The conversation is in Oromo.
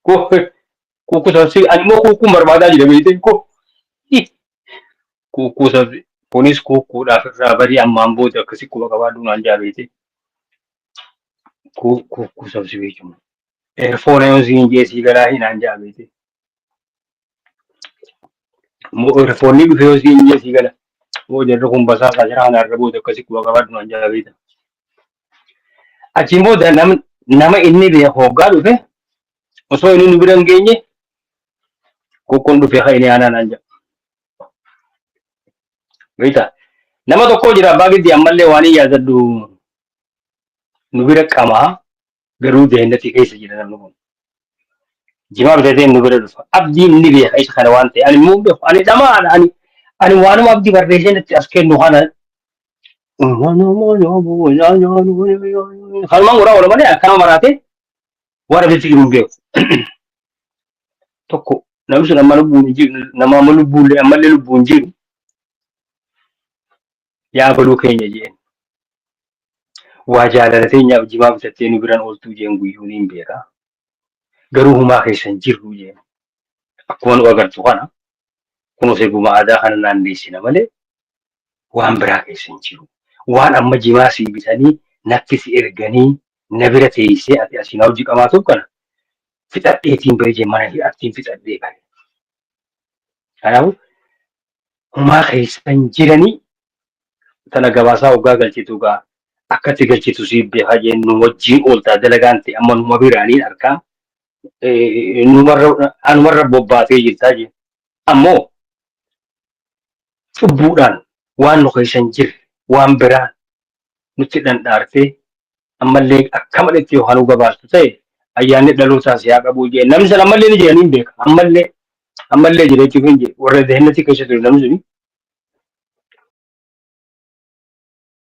Ko kukusabsi ani mo kukun barbaada jira beekte ko kukusabsi kunis kukuudhaaf irraa barii ammaan booda akkasi quba qabaadhu naan jaa beekte kukusabsi beekuma. Eerfoon ayoon siin jeesii galaa hinaan jaa beekte. Moo eerfoonni dhufee yoo siin jeesii gala. Moo jarri kun basaasaa jira kana irra booda akkasi quba qabaadhu naan jaa beekte. Achiin booda nama inni beeku hoggaa dhufe osoo inni nu bira hin geenye kukkuun dhufee haa inni aanaa naan jaa. Beektaa? Nama tokko jira abbaa giddi ammallee waan hin yaadadhu nu bira qamaa garuu deennatti keessa jira namni kun. Jimaa bitatee nu bira dhufa. Abdiin ni beeka isa kana waan ta'e. Ani immoo beeku. Ani dhamaadha. Ani waanuma abdii barreessee natti as kennu kana. Kanumaan goraa oola malee akkana maraatee waan abdiitti jiru hin beeku. Tokko namni sun amma lubbuun hin jiru. Nama amma lubbuullee ammallee lubbuun jiru. Yaa godhuu keenya jeen. Waa jaalalatee nyaaf jimaa bitattee nu biraan ooltuu jeen guyyuu ni beeka. Garuu humaa keessan jirru jeen. Akkuma nu agartu kana kunuunsa eeguma aadaa kana naanneessina malee waan biraa keessan jiru. Waan amma jimaa sii bitanii natti si erganii na bira teessee ati asiin hojii qabaatuuf kana fixadheetiin bira jee mana hidhattiin fixadhee kan. Kanaafuu humaa keessan jiranii tana gabaasaa hoggaa galchitu gaa akkatti galchitu siif beekaa jennu wajjin ooltaa dalagaan ta'e amma numa biraaniin harkaa anumarra bobbaatee jirtaa jennu. Ammoo cubbuudhaan waan nu keessan jirre waan biraa nutti dhandhaartee ammallee akka maletti yoo hanuu gabaastu ta'e ayyaanni dhalootaas yaa qabu jee namni sana ammallee ni jedhanii beeka ammallee jira jechuuf hin jedhe warra deennatti keessa ture namni suni